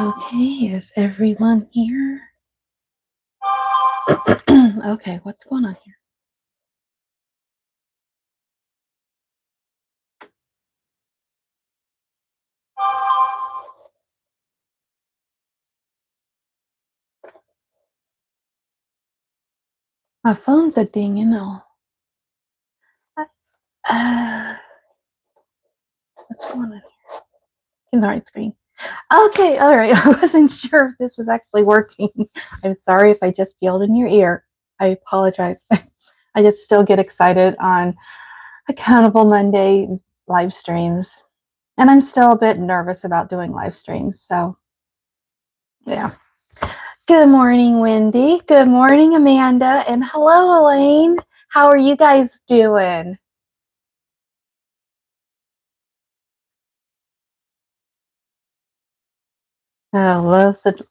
Okay, is everyone here? Okay, what's going on here? My phone's a dinging all. What's going on here? In the right screen. Okay, all right. I wasn't sure if this was actually working. I'm sorry if I just yelled in your ear. I apologize. I just still get excited on Accountable Monday live streams. And I'm still a bit nervous about doing live streams. So, yeah. Good morning, Wendy. Good morning, Amanda. And hello, Elaine. How are you guys doing? Oh,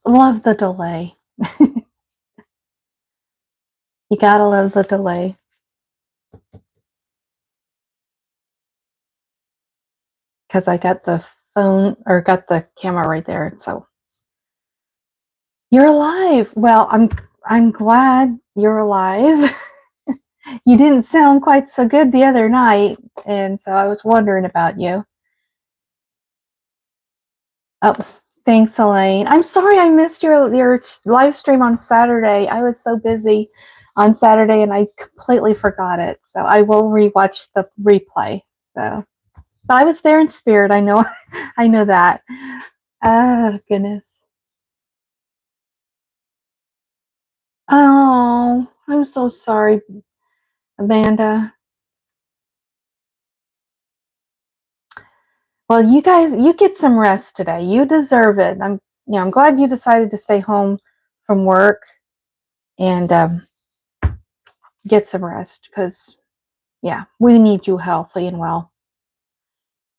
love the delay. You gotta love the delay. Because I got the phone or got the camera right there. So you're alive. Well, I'm glad you're alive. You didn't sound quite so good the other night, and so I was wondering about you. Oh, thanks, Elaine. I'm sorry I missed your live stream on Saturday. I was so busy on Saturday and I completely forgot it. So I will rewatch the replay. So, but I was there in spirit. I know, I know that. Oh goodness. Oh, I'm so sorry, Amanda. Well, you guys, you get some rest today. You deserve it. I'm glad you decided to stay home from work and get some rest because, yeah, we need you healthy and well.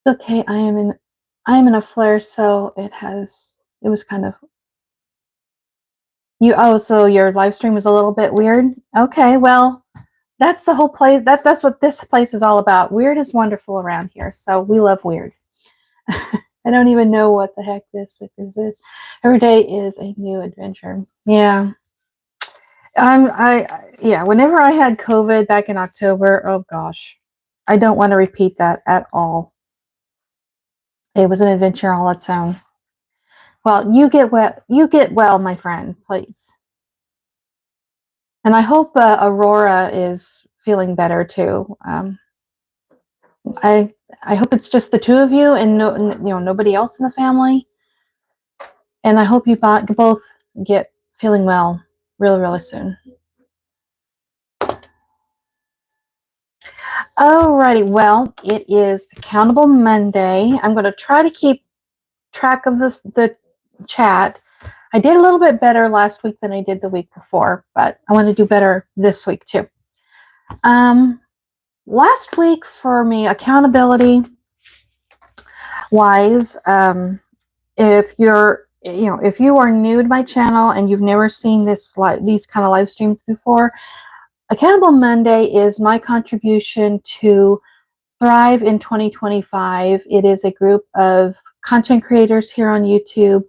Okay, I am in a flare, so it was kind of you. Oh, so your live stream was a little bit weird. Okay, well, that's the whole place. That's what this place is all about. Weird is wonderful around here, so we love weird. I don't even know what the heck this is. Every day is a new adventure. Yeah. Yeah, whenever I had COVID back in October, oh gosh. I don't want to repeat that at all. It was an adventure all its own. Well, you get well, my friend, please. And I hope Aurora is feeling better too. I I hope it's just the two of you and nobody else in the family. And I hope you both get feeling well really soon. Alrighty, well, it is Accountable Monday. I'm going to try to keep track of the chat. I did a little bit better last week than I did the week before, but I want to do better this week too. Last week for me, accountability wise, if you are new to my channel and you've never seen these kind of live streams before, Accountable Monday is my contribution to Thrive in 2025. It is a group of content creators here on YouTube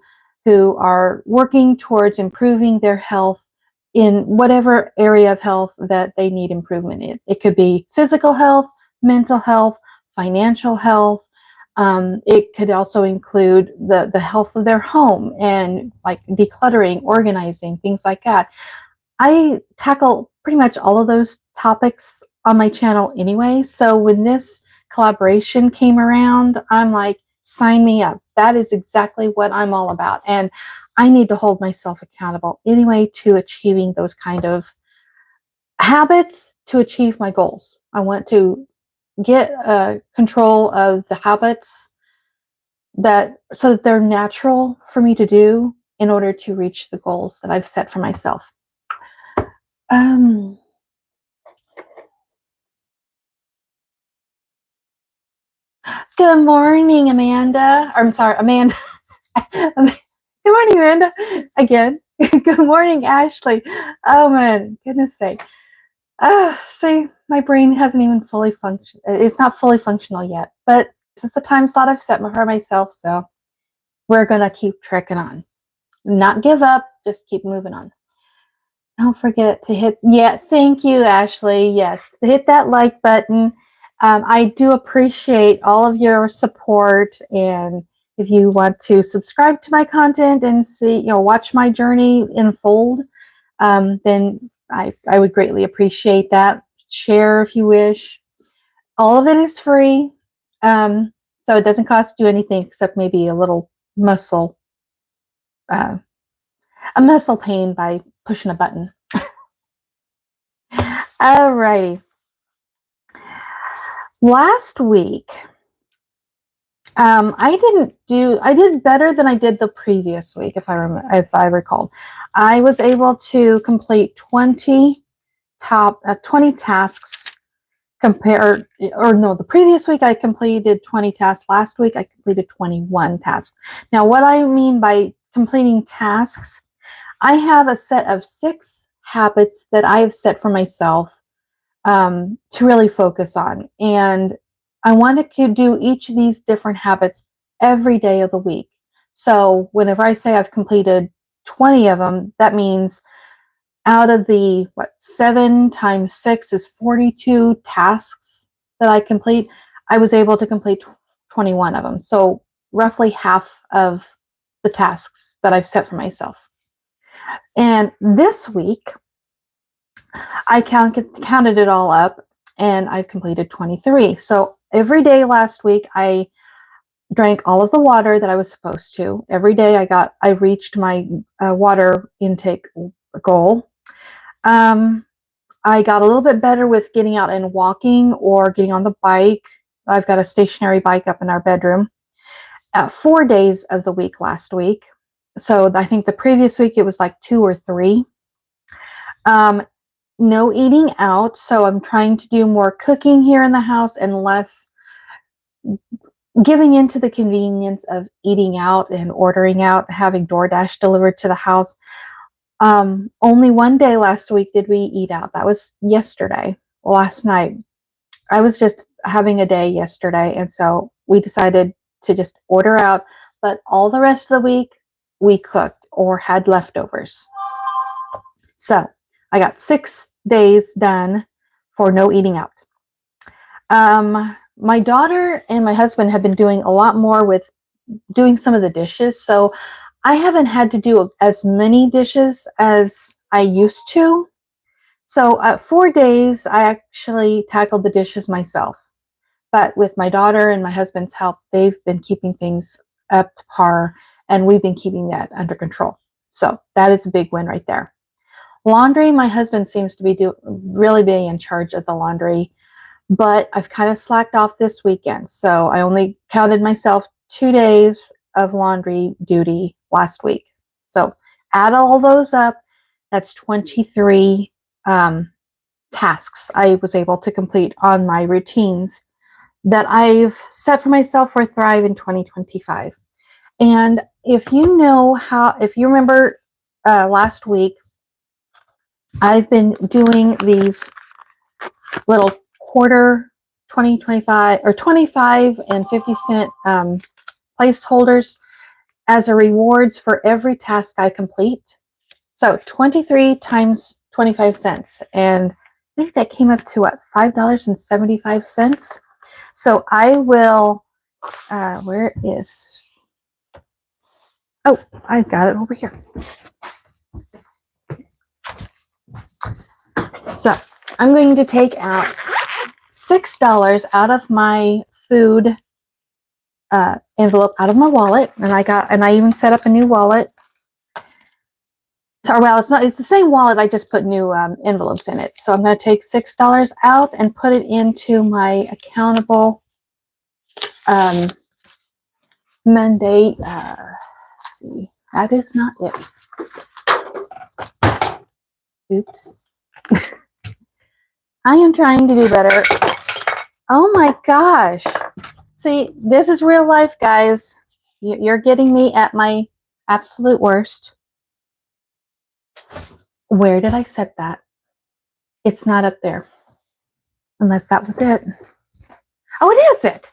who are working towards improving their health in whatever area of health that they need improvement in. It could be physical health, mental health, financial health. It could also include the health of their home and like decluttering, organizing, things like that. I tackle pretty much all of those topics on my channel anyway. So when this collaboration came around, I'm like, sign me up. That is exactly what I'm all about. And I need to hold myself accountable anyway to achieving those kind of habits to achieve my goals. I want to get control of the habits so that they're natural for me to do in order to reach the goals that I've set for myself. Um, Good morning, Amanda. I'm sorry, Amanda. Good morning, Amanda. Again. Good morning, Ashley. Oh man, goodness sake. See, my brain hasn't even fully functioned. It's not fully functional yet, but this is the time slot I've set for myself. So, we're going to keep trekking on. Not give up, just keep moving on. Don't forget to hit, yeah, thank you, Ashley. Yes, hit that like button. I do appreciate all of your support. And if you want to subscribe to my content and see, watch my journey unfold, then I would greatly appreciate that. Share if you wish. All of it is free. So it doesn't cost you anything except maybe a little muscle, a muscle pain by pushing a button. Alrighty. Last week, I did better than I did the previous week, if I recall. I was able to complete 20 tasks the previous week I completed 20 tasks. Last week I completed 21 tasks. Now, what I mean by completing tasks, I have a set of 6 habits that I have set for myself to really focus on. And I want to do each of these different habits every day of the week. So whenever I say I've completed 20 of them, that means out of the 7 times 6 is 42 tasks that I complete, I was able to complete 21 of them. So roughly half of the tasks that I've set for myself. And this week, I counted it all up, and I've completed 23. So every day last week, I drank all of the water that I was supposed to. Every day I reached my water intake goal. I got a little bit better with getting out and walking or getting on the bike. I've got a stationary bike up in our bedroom. 4 days of the week last week. So I think the previous week it was like 2 or 3. No eating out. So I'm trying to do more cooking here in the house and less giving into the convenience of eating out and ordering out, having DoorDash delivered to the house. Only one day last week did we eat out. That was yesterday, last night. I was just having a day yesterday, and so we decided to just order out, but all the rest of the week we cooked or had leftovers. So I got 6 days done for no eating out. My daughter and my husband have been doing a lot more with doing some of the dishes, so I haven't had to do as many dishes as I used to. So 4 days, I actually tackled the dishes myself. But with my daughter and my husband's help, they've been keeping things up to par, and we've been keeping that under control. So that is a big win right there. Laundry, my husband seems to be really being in charge of the laundry, but I've kind of slacked off this weekend. So I only counted myself 2 days of laundry duty last week. So add all those up, that's 23 tasks I was able to complete on my routines that I've set for myself for Thrive in 2025. And if you remember last week, I've been doing these little quarter 2025 or 25 and 50-cent placeholders as a rewards for every task I complete. So 23 times 25 cents. And I think that came up to what, $5.75. So I will, where is, oh, I've got it over here. So I'm going to take out $6 out of my food envelope out of my wallet, and I even set up a new wallet. Or, well, it's the same wallet, I just put new envelopes in it. So I'm going to take $6 out and put it into my accountable Monday. Let's see, that is not it. Oops. I am trying to do better. Oh my gosh. See, this is real life, guys. You're getting me at my absolute worst. Where did I set that? It's not up there. Unless that was it. Oh, it is it.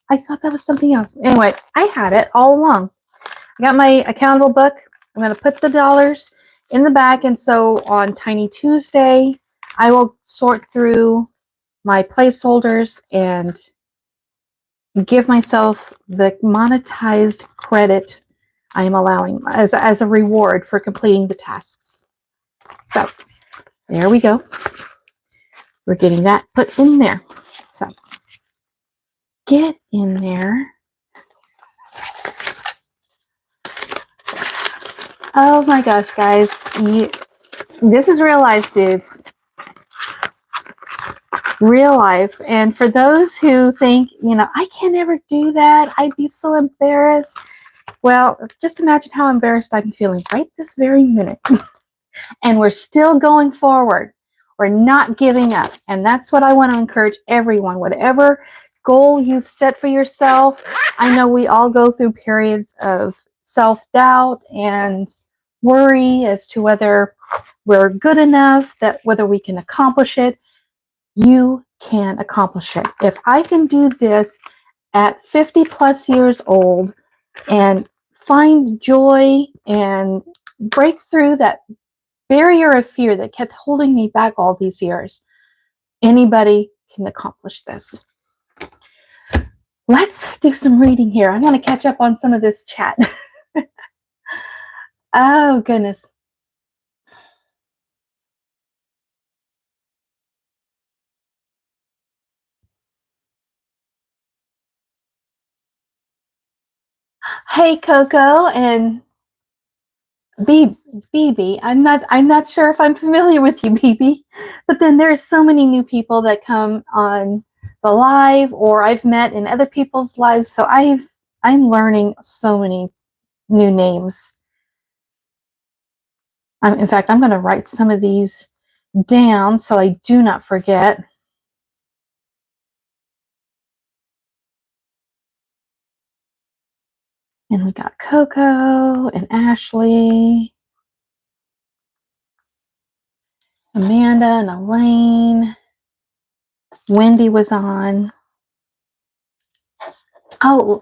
I thought that was something else. Anyway, I had it all along. I got my accountable book. I'm going to put the dollars in the back. And so on Tiny Tuesday, I will sort through my placeholders and give myself the monetized credit I am allowing as a reward for completing the tasks. So there we go. We're getting that put in there. So get in there. Oh my gosh, guys. This is real life, dudes. Real life. And for those who think, I can never do that, I'd be so embarrassed. Well, just imagine how embarrassed I'm feeling right this very minute. And we're still going forward. We're not giving up. And that's what I want to encourage everyone. Whatever goal you've set for yourself, I know we all go through periods of self-doubt and worry as to whether we're good enough, that whether we can accomplish it. You can accomplish it. If I can do this at 50 plus years old and find joy and break through that barrier of fear that kept holding me back all these years, anybody can accomplish this. Let's do some reading here. I'm going to catch up on some of this chat. Oh, goodness. Hey, Coco and BB. I'm not sure if I'm familiar with you, BB, but then there's so many new people that come on the live or I've met in other people's lives. So I'm learning so many new names. In fact, I'm going to write some of these down so I do not forget. And we got Coco and Ashley, Amanda and Elaine. Wendy was on. Oh,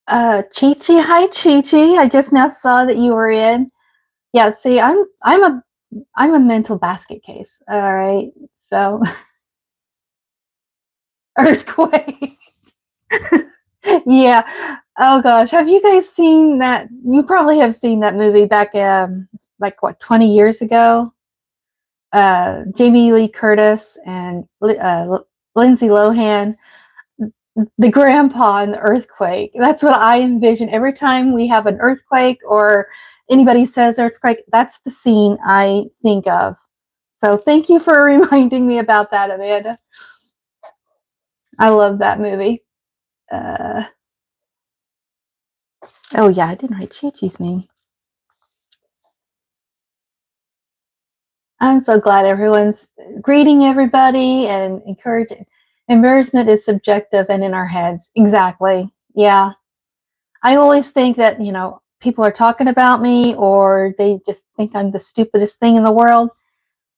Chi-Chi. Hi, Chi-Chi. I just now saw that you were in. Yeah, see, I'm a mental basket case. All right. So earthquake. Yeah. Oh gosh. Have you guys seen that? You probably have seen that movie back like what, 20 years ago? Jamie Lee Curtis and Lindsay Lohan, the grandpa in the earthquake. That's what I envision every time we have an earthquake or anybody says earthquake. That's the scene I think of. So thank you for reminding me about that, Amanda. I love that movie. Oh yeah, I didn't write Chi-Chi's name. I'm so glad everyone's greeting everybody and encouraging. Embarrassment is subjective and in our heads. Exactly. Yeah. I always think that, people are talking about me or they just think I'm the stupidest thing in the world.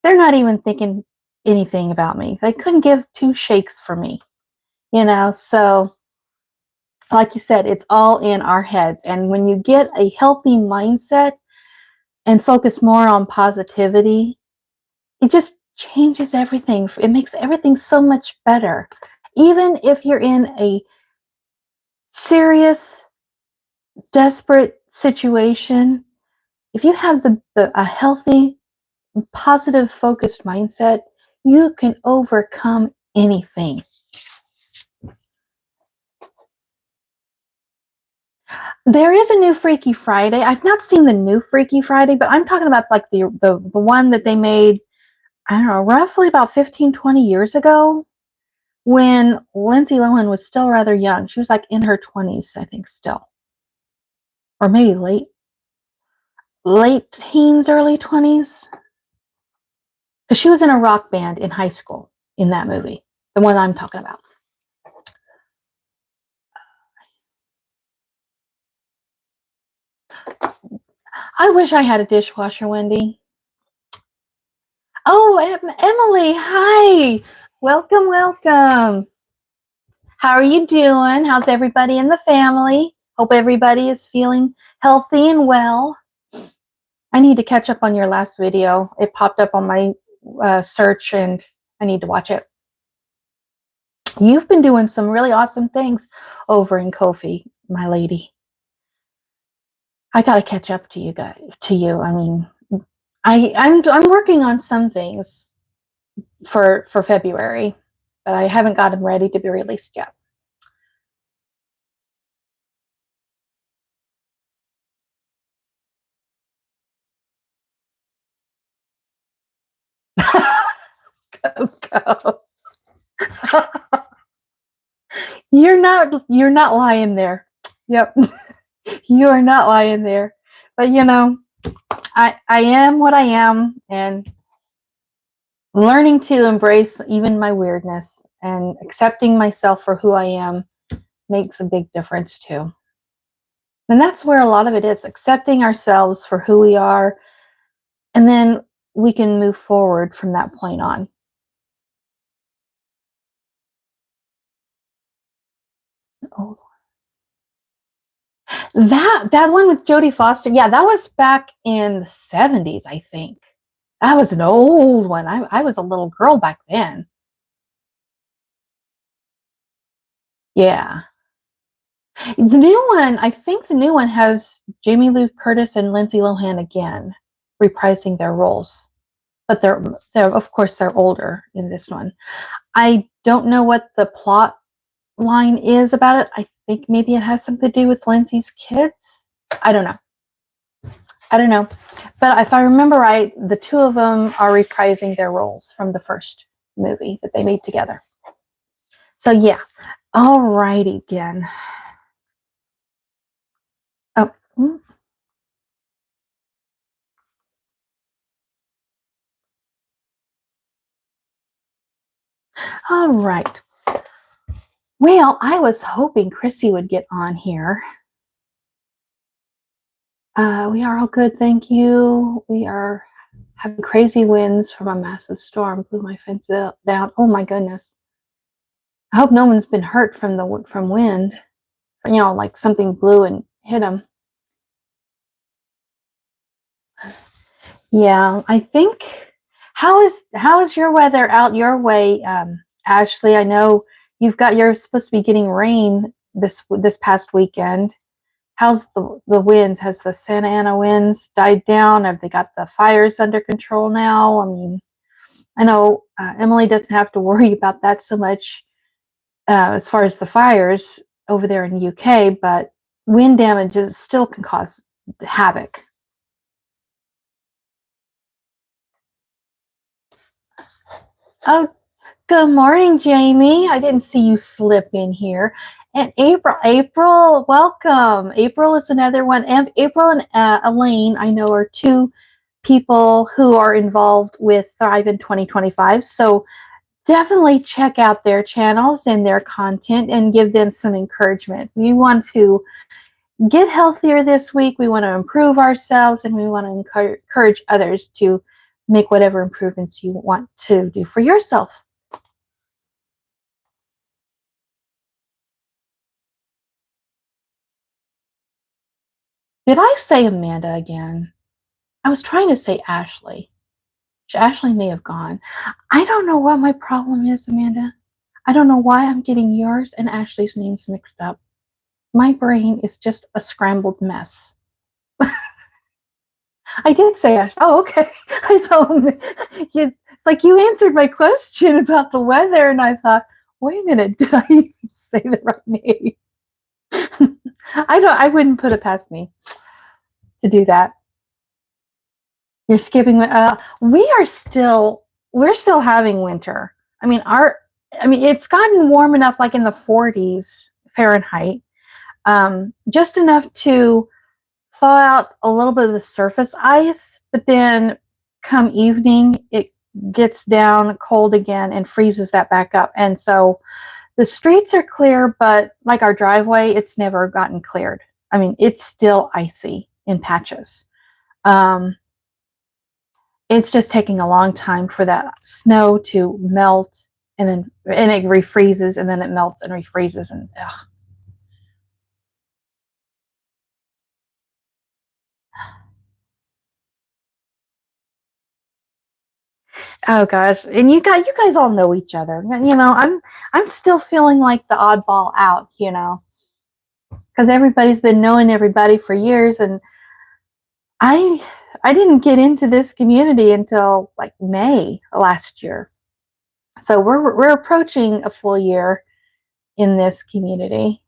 They're not even thinking anything about me. They couldn't give two shakes for me, So like you said, it's all in our heads. And when you get a healthy mindset and focus more on positivity, it just changes everything. It makes everything so much better. Even if you're in a serious, desperate situation, if you have a healthy, positive, focused mindset, you can overcome anything. There is a new Freaky Friday. I've not seen the new Freaky Friday, but I'm talking about like the one that they made, I don't know, roughly about 15, 20 years ago when Lindsay Lohan was still rather young. She was like in her 20s, I think, still. Or maybe late teens, early 20s. Because she was in a rock band in high school in that movie, the one I'm talking about. I wish I had a dishwasher, Wendy. Oh, Emily, hi. Welcome, welcome. How are you doing? How's everybody in the family? Hope everybody is feeling healthy and well. I need to catch up on your last video. It popped up on my search and I need to watch it. You've been doing some really awesome things over in Ko-fi, my lady. I gotta catch up to you guys. To you, I mean, I'm working on some things for February, but I haven't got them ready to be released yet. Go. You're not lying there. Yep. You are not lying there. But you know, I am what I am, and learning to embrace even my weirdness and accepting myself for who I am makes a big difference too. And that's where a lot of it is, accepting ourselves for who we are, and then we can move forward from that point on. Oh. That one with Jodie Foster, yeah, that was back in the 70s, I think. That was an old one. I was a little girl back then. Yeah. The new one, I think the new one has Jamie Lee Curtis and Lindsay Lohan again, reprising their roles. But they're of course they're older in this one. I don't know what the plot line is about it. I think maybe it has something to do with Lindsay's kids. I don't know. But if I remember right, the two of them are reprising their roles from the first movie that they made together. So yeah. All righty again. Oh. All right. Well, I was hoping Chrissy would get on here. We are all good, thank you. We are having crazy winds from a massive storm. Blew my fence down. Oh my goodness. I hope no one's been hurt from wind. You know, like something blew and hit them. Yeah, I think. How is your weather out your way, Ashley? I know you're supposed to be getting rain this past weekend. How's the winds? Has the Santa Ana winds died down? Have they got the fires under control now? I mean, I know Emily doesn't have to worry about that so much as far as the fires over there in the UK, but wind damage still can cause havoc. Oh, good morning, Jamie. I didn't see you slip in here. And April, welcome. April is another one. And April and Elaine, I know, are two people who are involved with Thrive in 2025. So definitely check out their channels and their content and give them some encouragement. We want to get healthier this week. We want to improve ourselves, and we want to encourage others to make whatever improvements you want to do for yourself. Did I say Amanda again? I was trying to say Ashley. Ashley may have gone. I don't know what my problem is, Amanda. I don't know why I'm getting yours and Ashley's names mixed up. My brain is just a scrambled mess. I did say Ash. Oh, okay. I thought it's like you answered my question about the weather, and I thought, wait a minute, did I even say the right name? I wouldn't put it past me to do that. You're skipping. We're still having winter. I mean, it's gotten warm enough, like in the 40s Fahrenheit, just enough to thaw out a little bit of the surface ice, but then come evening, it gets down cold again and freezes that back up. And so the streets are clear, but like our driveway, it's never gotten cleared. I mean, it's still icy in patches. It's just taking a long time for that snow to melt and it refreezes, and then it melts and refreezes, and ugh. Oh gosh, and you guys all know each other. You know, I'm still feeling like the oddball out, you know, because everybody's been knowing everybody for years, and I I didn't get into this community until like May last year. So we're approaching a full year in this community.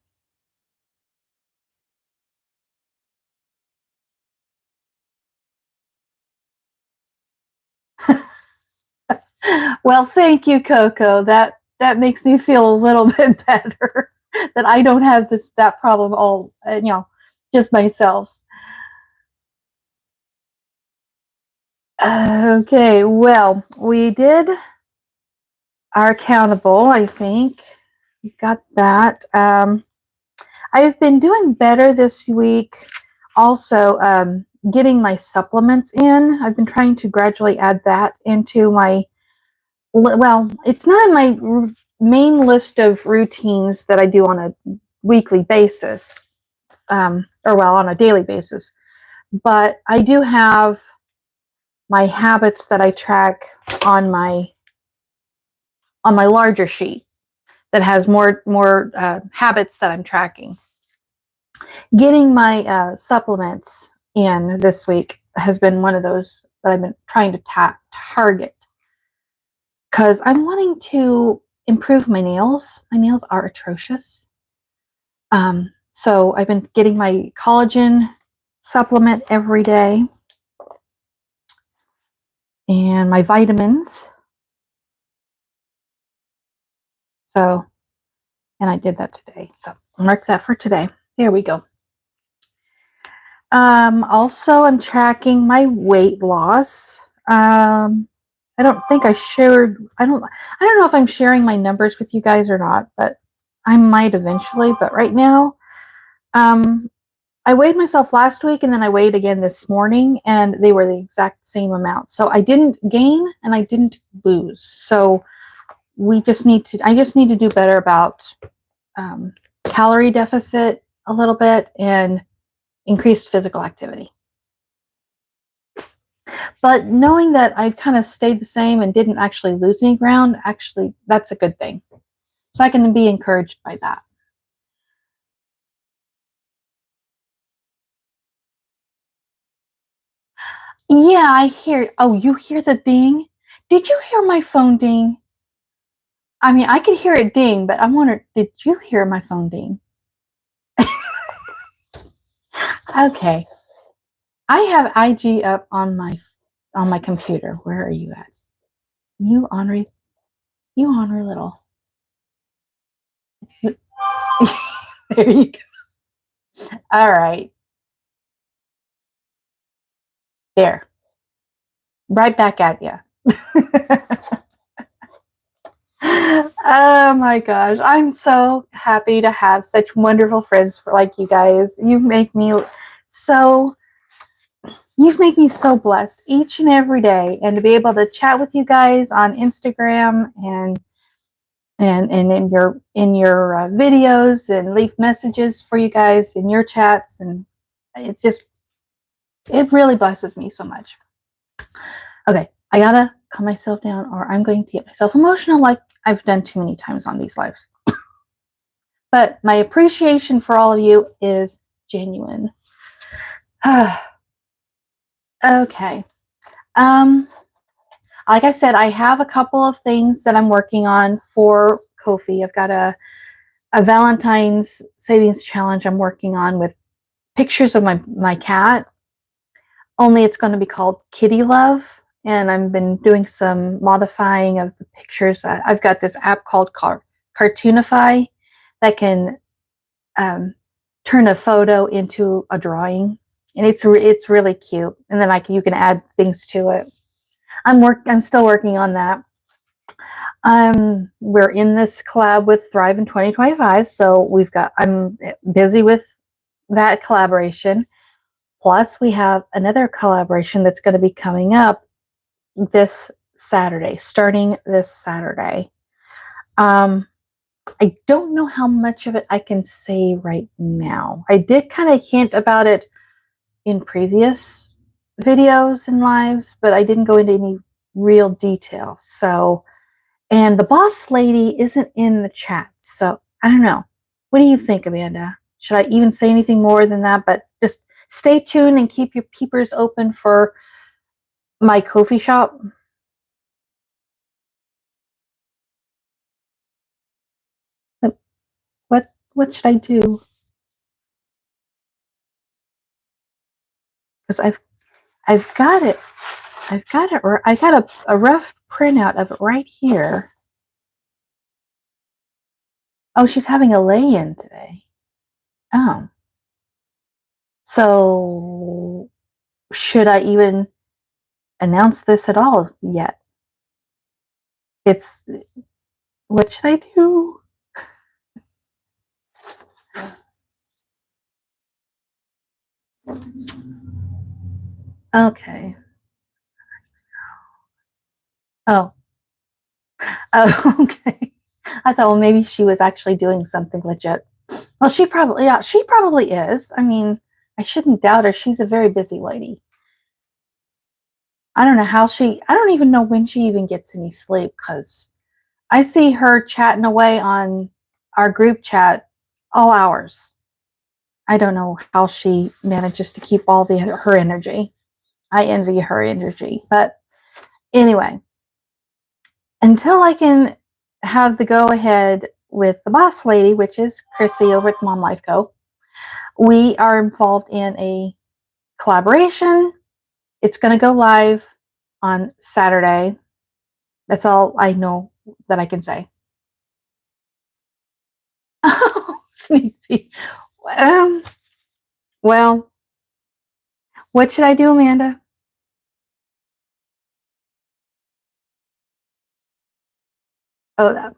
Well, thank you, Coco. That makes me feel a little bit better that I don't have that problem all, you know, just myself. Okay, well, we did our accountable, I think. We got that. I've been doing better this week. Also, getting my supplements in. I've been trying to gradually add that into my, well, it's not in my main list of routines that I do on a weekly basis, or well, on a daily basis. But I do have my habits that I track on my larger sheet that has more habits that I'm tracking. Getting my supplements in this week has been one of those that I've been trying to target because I'm wanting to improve my nails. My nails are atrocious. So I've been getting my collagen supplement every day and my vitamins. So, and I did that today. So mark that for today. There we go. Also, I'm tracking my weight loss. I don't think I shared. I don't know if I'm sharing my numbers with you guys or not, but I might eventually. But right now, I weighed myself last week, and then I weighed again this morning, and they were the exact same amount. So I didn't gain and I didn't lose. So we just need to. I just need to do better about calorie deficit a little bit and increased physical activity. But knowing that I kind of stayed the same and didn't actually lose any ground, actually, that's a good thing. So I can be encouraged by that. Yeah, I hear. Oh, you hear the ding? Did you hear my phone ding? I mean, I could hear it ding, but I'm wondering, did you hear my phone ding? Okay. I have IG up on my computer. Where are you at? You Henri, you Henri Little. There you go. All right. There. Right back at you. Oh my gosh. I'm so happy to have such wonderful friends like you guys. So you've made me so blessed each and every day, and to be able to chat with you guys on Instagram and in your videos and leave messages for you guys in your chats, and it's just, it really blesses me so much. Okay, I gotta calm myself down or I'm going to get myself emotional like I've done too many times on these lives. But my appreciation for all of you is genuine. Okay. Like I said, I have a couple of things that I'm working on for Ko-fi. I've got a Valentine's savings challenge I'm working on with pictures of my cat. Only it's going to be called Kitty Love, and I've been doing some modifying of the pictures. I've got this app called Cartoonify that can turn a photo into a drawing, and it's really cute. And then you can add things to it. I'm still working on that. We're in this collab with Thrive in 2025, so I'm busy with that collaboration. Plus, we have another collaboration that's going to be coming up this Saturday, starting this Saturday. I don't know how much of it I can say right now. I did kind of hint about it in previous videos and lives, but I didn't go into any real detail. So, and the boss lady isn't in the chat. So I don't know. What do you think, Amanda? Should I even say anything more than that? But just stay tuned and keep your peepers open for my Ko-fi shop. What should I do? Because I've got it. I got a rough printout of it right here. Oh, she's having a lay-in today. Oh. So should I even announce this at all yet? It's what should I do? Okay. Oh. Oh, okay. I thought, well, maybe she was actually doing something legit. Well, she probably is. I mean, I shouldn't doubt her. She's a very busy lady. I don't know I don't even know when she even gets any sleep because I see her chatting away on our group chat all hours. I don't know how she manages to keep all her energy. I envy her energy. But anyway, until I can have the go ahead with the boss lady, which is Chrissy over at Mom Life Co., we are involved in a collaboration. It's going to go live on Saturday. That's all I know that I can say. Sneak peek. Well, what should I do, Amanda? Oh, that.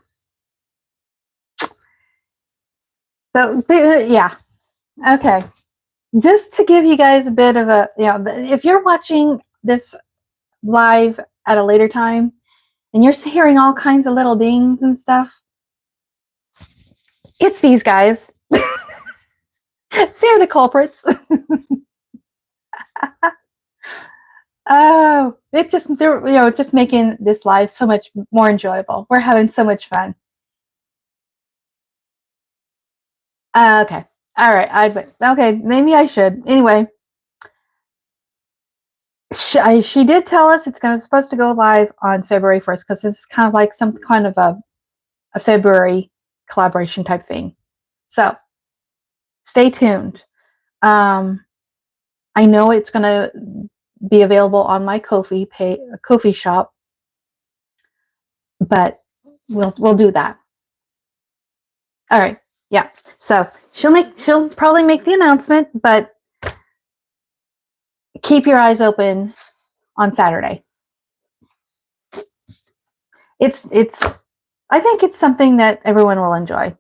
So, yeah. Okay. Just to give you guys a bit of a, if you're watching this live at a later time and you're hearing all kinds of little dings and stuff, it's these guys. They're the culprits. Oh, they're just making this live so much more enjoyable. We're having so much fun. Okay. All right. Okay. Maybe I should. Anyway, she did tell us it's supposed to go live on February 1st because it's kind of like some kind of a February collaboration type thing. So stay tuned. I know it's going to be available on my Ko-fi shop, but we'll do that. All right. Yeah. So she'll probably make the announcement, but keep your eyes open on Saturday. It's I think it's something that everyone will enjoy.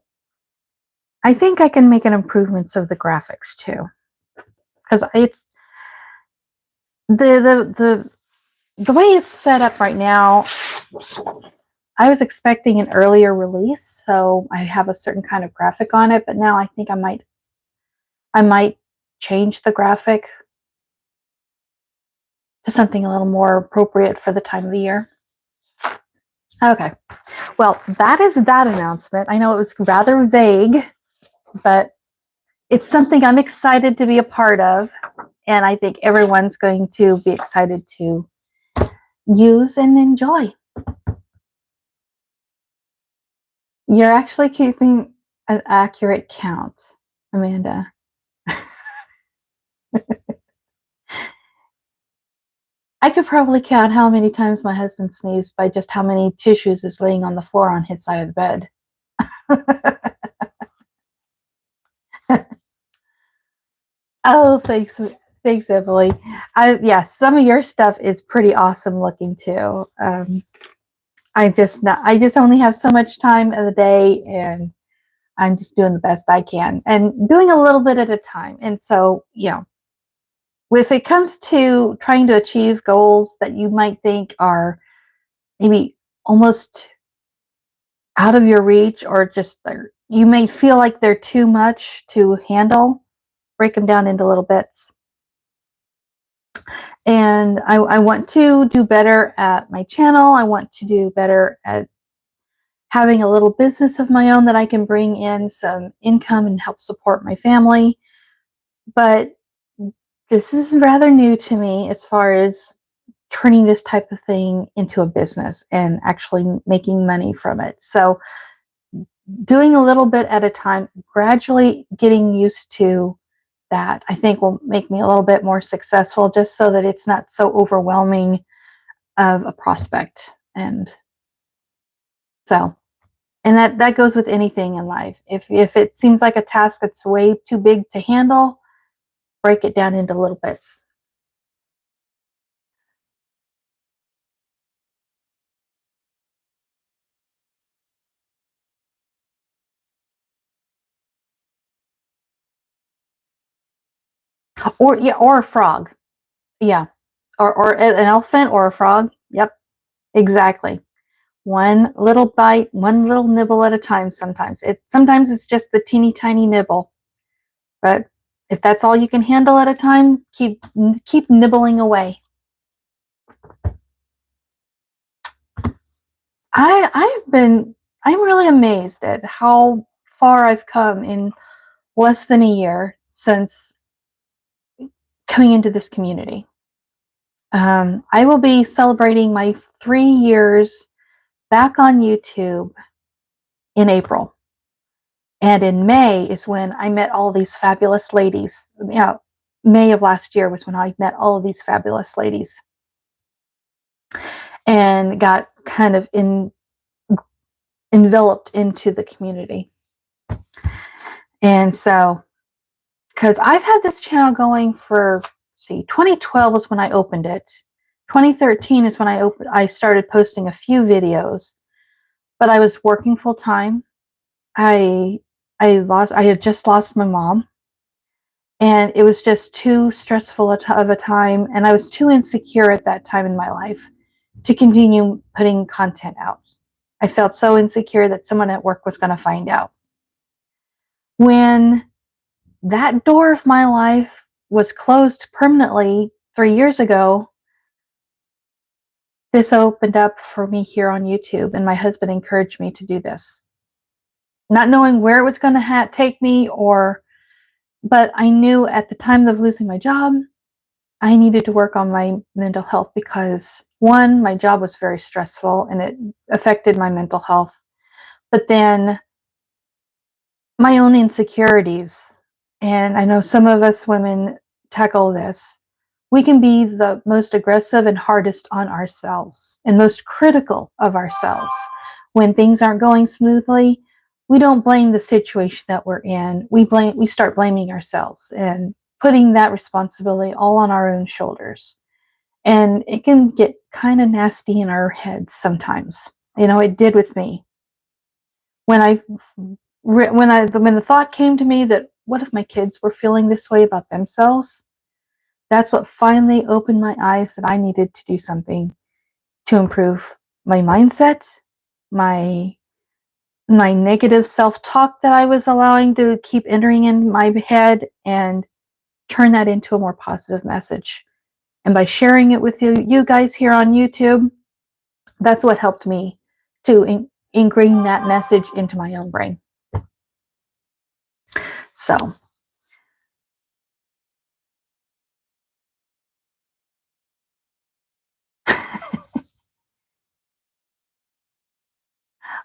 I think I can make an improvements of the graphics too, because it's the way it's set up right now. I was expecting an earlier release, so I have a certain kind of graphic on it, but now I think I might change the graphic to something a little more appropriate for the time of the year. Okay. Well, that is that announcement. I know it was rather vague, but it's something I'm excited to be a part of, and I think everyone's going to be excited to use and enjoy. You're actually keeping an accurate count, Amanda. I could probably count how many times my husband sneezed by just how many tissues is laying on the floor on his side of the bed. Oh, thanks, Emily. Yeah, some of your stuff is pretty awesome looking too. I just only have so much time of the day, and I'm just doing the best I can and doing a little bit at a time. And so, if it comes to trying to achieve goals that you might think are maybe almost out of your reach, or just you may feel like they're too much to handle, break them down into little bits. And I want to do better at my channel. I want to do better at having a little business of my own that I can bring in some income and help support my family. But this is rather new to me as far as turning this type of thing into a business and actually making money from it. So doing a little bit at a time, gradually getting used to that, I think will make me a little bit more successful, just so that it's not so overwhelming of a prospect. And so, and that goes with anything in life. If it seems like a task that's way too big to handle, break it down into little bits. Or yeah, or a frog. Yeah. Or an elephant or a frog. Yep. Exactly. One little bite, one little nibble at a time. Sometimes it's just the teeny tiny nibble. But if that's all you can handle at a time, keep nibbling away. I'm really amazed at how far I've come in less than a year since coming into this community. I will be celebrating my 3 years back on YouTube in April. And in May is when I met all these fabulous ladies. Yeah, May of last year was when I met all of these fabulous ladies and got kind of enveloped into the community. And so, because I've had this channel going for, 2012 was when I opened it. 2013 is when I started posting a few videos, but I was working full time. I had just lost my mom, and it was just too stressful of a time, and I was too insecure at that time in my life to continue putting content out. I felt so insecure that someone at work was going to find out. When that door of my life was closed permanently 3 years ago, this opened up for me here on YouTube, and my husband encouraged me to do this. Not knowing where it was going to take me, but I knew at the time of losing my job, I needed to work on my mental health because, one, my job was very stressful and it affected my mental health. But then my own insecurities, and I know some of us women tackle this, we can be the most aggressive and hardest on ourselves and most critical of ourselves. When things aren't going smoothly, we don't blame the situation that we're in. We start blaming ourselves and putting that responsibility all on our own shoulders. And it can get kind of nasty in our heads sometimes. It did with me. When the thought came to me that what if my kids were feeling this way about themselves, that's what finally opened my eyes that I needed to do something to improve my mindset, my negative self-talk that I was allowing to keep entering in my head, and turn that into a more positive message. And by sharing it with you guys here on YouTube, that's what helped me to ingrain that message into my own brain. So,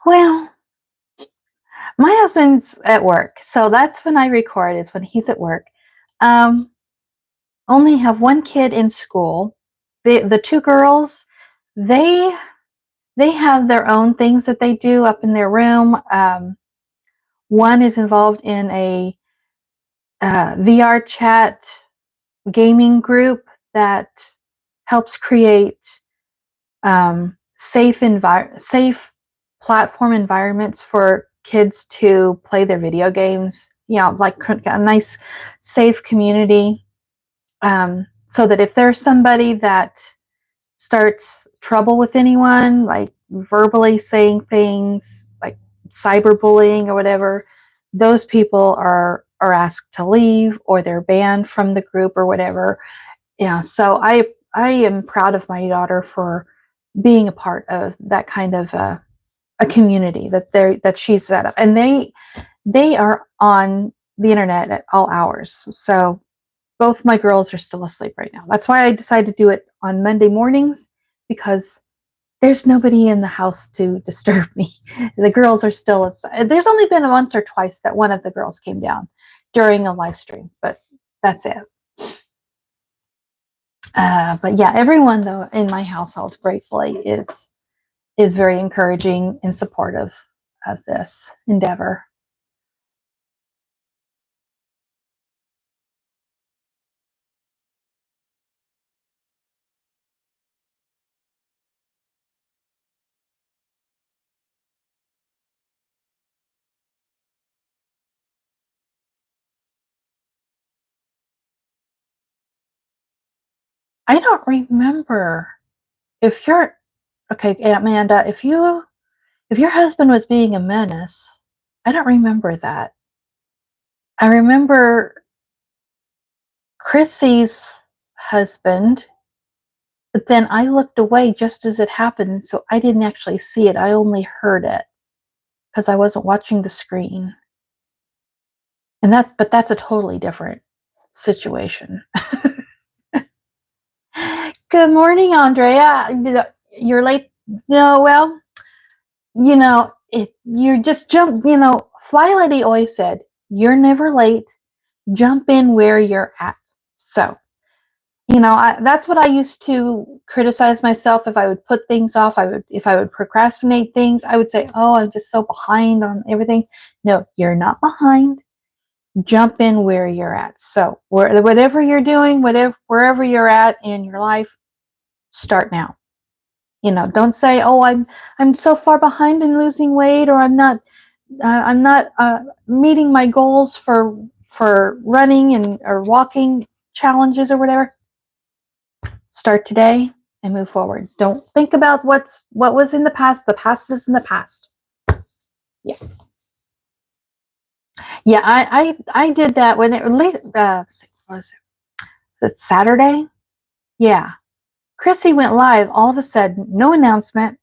well, my husband's at work, so that's when I record, is when he's at work. Only have one kid in school. The two girls, they have their own things that they do up in their room. One is involved in a VR chat gaming group that helps create safe platform environments for kids to play their video games. Like a nice, safe community, so that if there's somebody that starts trouble with anyone, like verbally saying things, like cyberbullying or whatever, those people are asked to leave or they're banned from the group or whatever. Yeah, so I am proud of my daughter for being a part of that kind of a community that she's set up, and they are on the internet at all hours. So both my girls are still asleep right now. That's why I decided to do it on Monday mornings, because there's nobody in the house to disturb me. The girls are still outside. There's only been once or twice that one of the girls came down during a live stream, but that's it. But yeah, everyone though in my household, gratefully, is very encouraging and supportive of this endeavor. I don't remember if you're okay, Amanda. If your husband was being a menace, I don't remember that. I remember Chrissy's husband, but then I looked away just as it happened, so I didn't actually see it. I only heard it because I wasn't watching the screen. And that's a totally different situation. Good morning, Andrea. You're late. No, well, you're just jump. Fly Lady always said, "You're never late. Jump in where you're at." So, that's what I used to criticize myself if I would put things off. If I would procrastinate things, I would say, "Oh, I'm just so behind on everything." No, you're not behind. Jump in where you're at. So, whatever you're doing, wherever you're at in your life, start now. Don't say, "Oh, I'm so far behind in losing weight," or I'm not meeting my goals for running and or walking challenges or whatever. Start today and move forward. Don't think about what was in the past. The past is in the past. Yeah, yeah. I did that when it late. Was it Saturday? Yeah, Chrissy went live. All of a sudden, no announcement.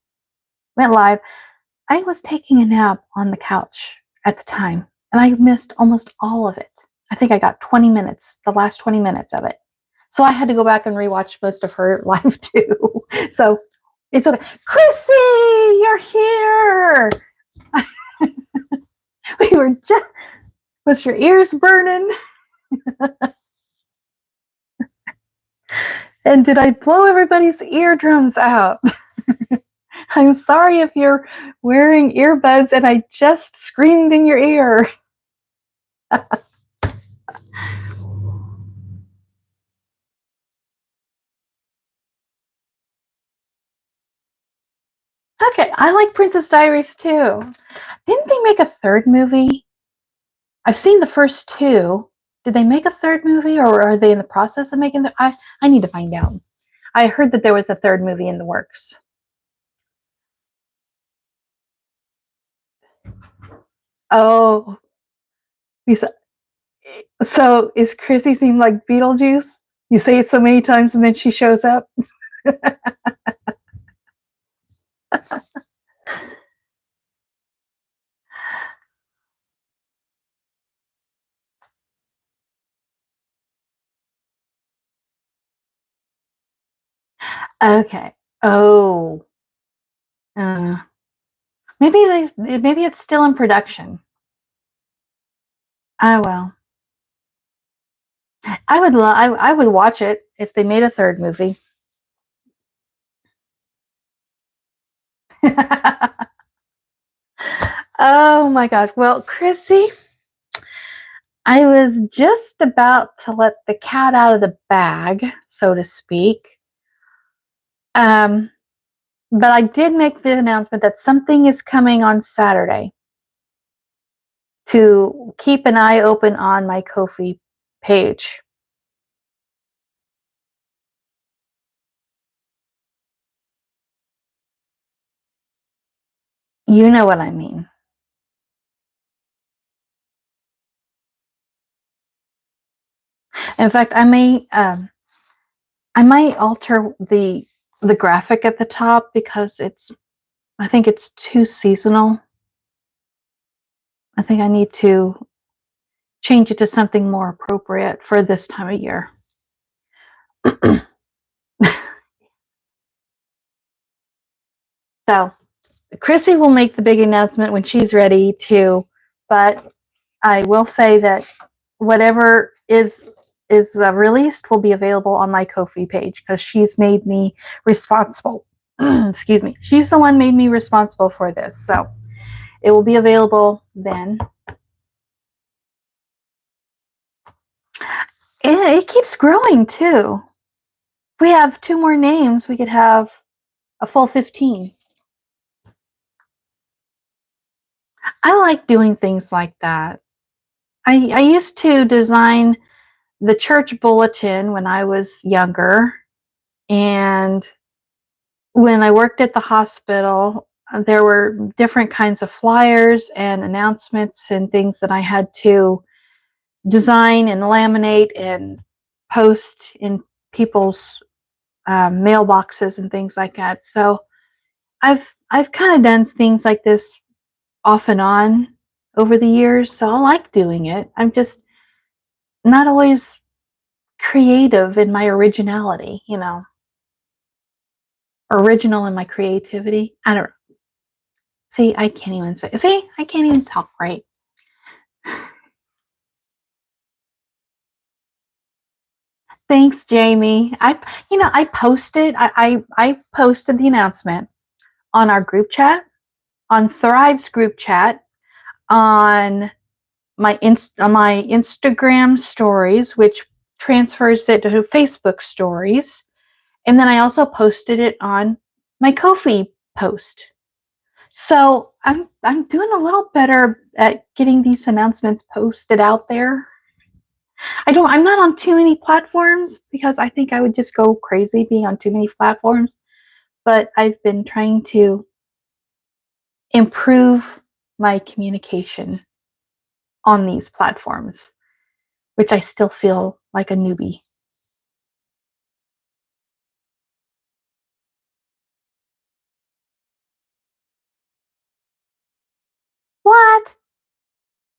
Went live. I was taking a nap on the couch at the time, and I missed almost all of it. I think I got 20 minutes, the last 20 minutes of it. So I had to go back and rewatch most of her live too. So it's okay. Chrissy, you're here. We were just, was your ears burning? And did I blow everybody's eardrums out? I'm sorry if you're wearing earbuds and I just screamed in your ear. Okay, I like Princess Diaries too. Didn't they make a third movie? I've seen the first two. Did they make a third movie, or are they in the process of making the? I need to find out. I heard that there was a third movie in the works. Oh, so is Chrissy seem like Beetlejuice? You say it so many times and then she shows up. Okay. Oh. Uh, maybe it's still in production. Oh well. I would watch it if they made a third movie. Oh my gosh. Well, Chrissy, I was just about to let the cat out of the bag, so to speak. Um, but I did make the announcement that something is coming on Saturday. To keep an eye open on my Ko-fi page. You know what I mean. In fact, I might alter the graphic at the top because I think it's too seasonal. I think I need to change it to something more appropriate for this time of year. So Chrissy will make the big announcement when she's ready to, but I will say that whatever is released will be available on my Ko-fi page because she's made me responsible. Excuse me. She's the one made me responsible for this. So it will be available then. It keeps growing too. If we have 2 more names, we could have a full 15. I like doing things like that. I used to design the church bulletin when I was younger, and when I worked at the hospital, there were different kinds of flyers and announcements and things that I had to design and laminate and post in people's mailboxes and things like that. So I've kind of done things like this off and on over the years, so I like doing it. I'm just not always creative in my originality, original in my creativity. I don't know. See, I can't even say. See, I can't even talk right. Thanks, Jamie. I posted. I posted the announcement on our group chat, on Thrive's group chat, on my Instagram stories, which transfers it to Facebook stories, and then I also posted it on my Ko-fi post. So I'm doing a little better at getting these announcements posted out there. I'm not on too many platforms because I think I would just go crazy being on too many platforms, but I've been trying to improve my communication on these platforms, which I still feel like a newbie. What?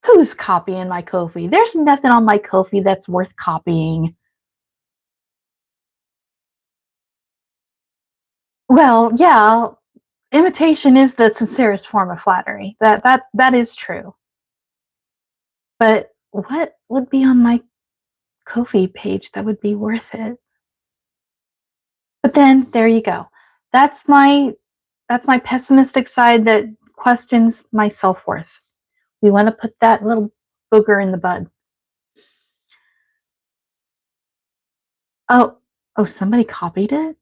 Who's copying my Ko-fi? There's nothing on my Ko-fi that's worth copying. Well, yeah, imitation is the sincerest form of flattery. That is true. But what would be on my Ko-fi page that would be worth it? But then there you go. That's my pessimistic side that questions my self-worth. We want to put that little booger in the bud. Oh, somebody copied it?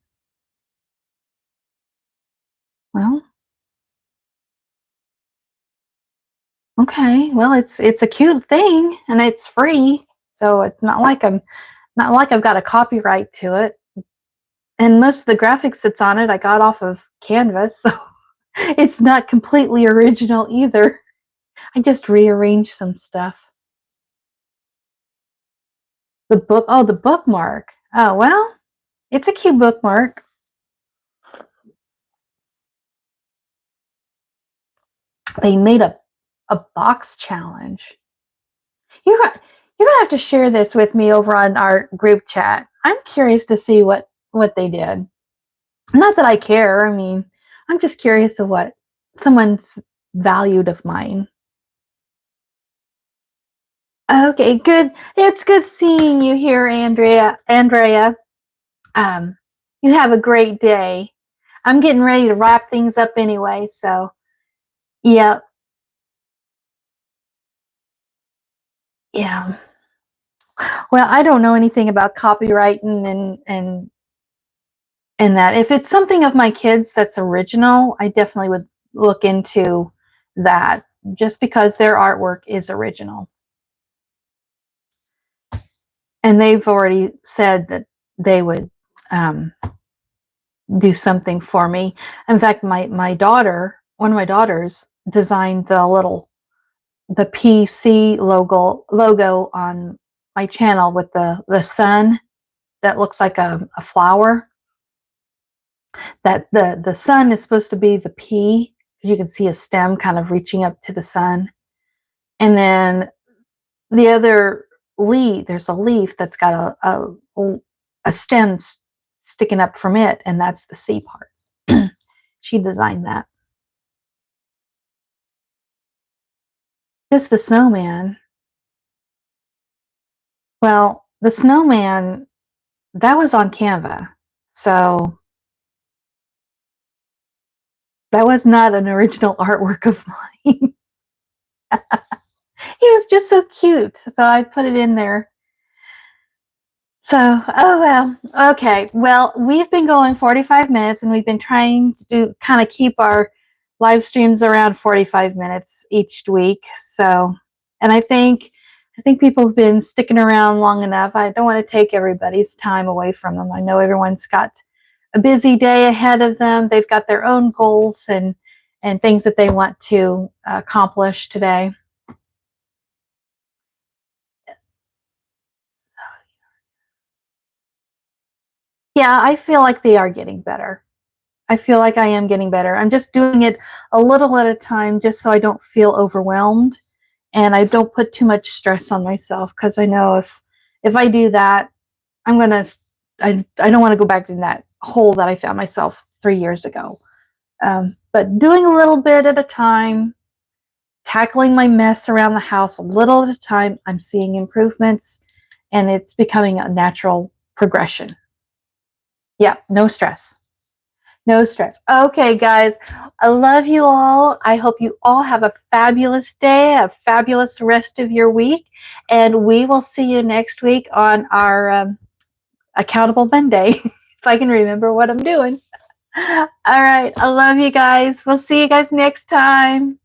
Well, okay. Well, it's a cute thing and it's free, so it's not like I've got a copyright to it. And most of the graphics that's on it I got off of Canvas, so it's not completely original either. I just rearranged some stuff. The bookmark. Oh, well, it's a cute bookmark. They made a box challenge. You're gonna have to share this with me over on our group chat. I'm curious to see what they did. Not that I care. I mean, I'm just curious of what someone valued of mine. Okay, good. It's good seeing you here, Andrea. Um, you have a great day. I'm getting ready to wrap things up anyway, so yeah. Yeah. Well, I don't know anything about copywriting and that. If it's something of my kids that's original, I definitely would look into that just because their artwork is original. And they've already said that they would do something for me. In fact, one of my daughters designed the PC logo on my channel with the sun that looks like a flower. That the sun is supposed to be the P, because you can see a stem kind of reaching up to the sun. And then the other leaf, there's a leaf that's got a stem sticking up from it, and that's the C part. She designed that. Just the snowman. Well, the snowman, that was on Canva. So that was not an original artwork of mine. He was just so cute. So I put it in there. So, oh well. Okay. Well, we've been going 45 minutes, and we've been trying to kind of keep our live streams around 45 minutes each week. So, and I think people have been sticking around long enough. I don't want to take everybody's time away from them. I know everyone's got a busy day ahead of them. They've got their own goals and things that they want to accomplish today. Yeah, I feel like they are getting better. I feel like I am getting better. I'm just doing it a little at a time, just so I don't feel overwhelmed and I don't put too much stress on myself, because I know if I do that, I don't want to go back in that hole that I found myself 3 years ago. But doing a little bit at a time, tackling my mess around the house a little at a time, I'm seeing improvements, and it's becoming a natural progression. Yeah, no stress. No stress. Okay, guys, I love you all. I hope you all have a fabulous day, a fabulous rest of your week, and we will see you next week on our Accountable Monday, if I can remember what I'm doing. All right, I love you guys. We'll see you guys next time.